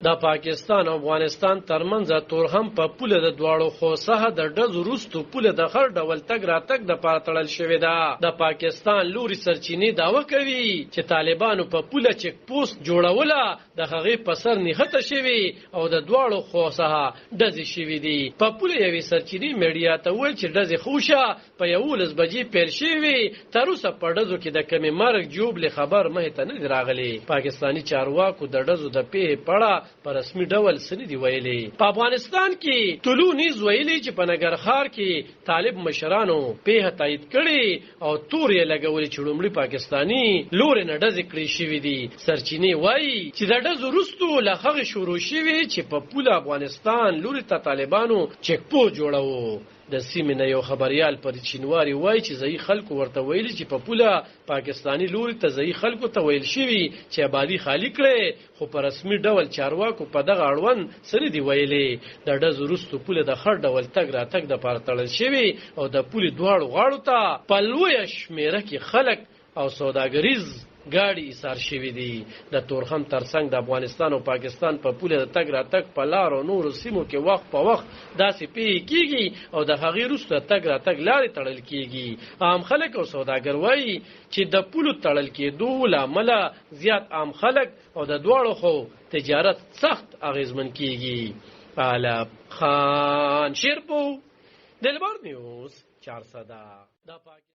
د پاکستان او افغانستان ترمنځ تورخم په پوله د دواړو خوسه د ډزو وروسته پوله د هر ډول تګ راتګ د پاره تړل شوې ده. د پاکستان لوري سرچینې دعوه کوي چې طالبانو په پوله چک پوسټ جوړوله د هغې په سر نښته شوې او د دواړو خوسه ډزې شوې دي. په پوله یوې سرچینې میډیا ته وویل چې ډزې خوشه په 11 بجې پیل شوې، تر اوسه په ډزو کې د کمې مرګ جوړې خبر مخې ته نه دی راغلی. پاکستاني چارواکو د ډزو د پیښې په اړه په رسمي ډول څه نه دي ویلي. په افغانستان کې طلوع نیز ویلي چې په ننګرهار کې طالب مشرانو پیښه تایید کړې او تور یې لګولې چې لومړی پاکستاني لورې نه ډزې کړې شوې دي. سرچینې وایي چې د ډزو وروسته له هغې شروع شوې چې په پوله افغانستان لوري ته طالبانو چک پوسټ جوړاوه. د سیمې نه یو خبریال پر چینواري وایي چې ځایي خلکو ورته ویلي چې په پوله پاکستاني لوري ته ځایي خلکو ته ویل شوي چې آبادي خالي کړي، خو په رسمي ډول چارواکو په دغه اړوند څه نه دي ویلي. د ډزو وروسته پوله د هر ډول تګ راتګ دپاره تړل شوي او د پولې دواړو غاړو ته په لویه شمېره کې خلک او سوداګریز ګاډي ایثار شوي دي. د تورخم ترڅنګ د افغانستان او پاکستان په پوله د تګ راتګ په لار او نورو سیمو کې وخت په وخت داسې پیښې کیږي او د هغې وروسته تګ راتګ لارې تړل کیږي. عام خلک او سوداګر وایي چې د پولو تړل کېدو له امله زیات عام خلک او د دواړو خو تجارت سخت اغیزمن کیږي. طالب خان شیرپو، دلبر نیوز 400.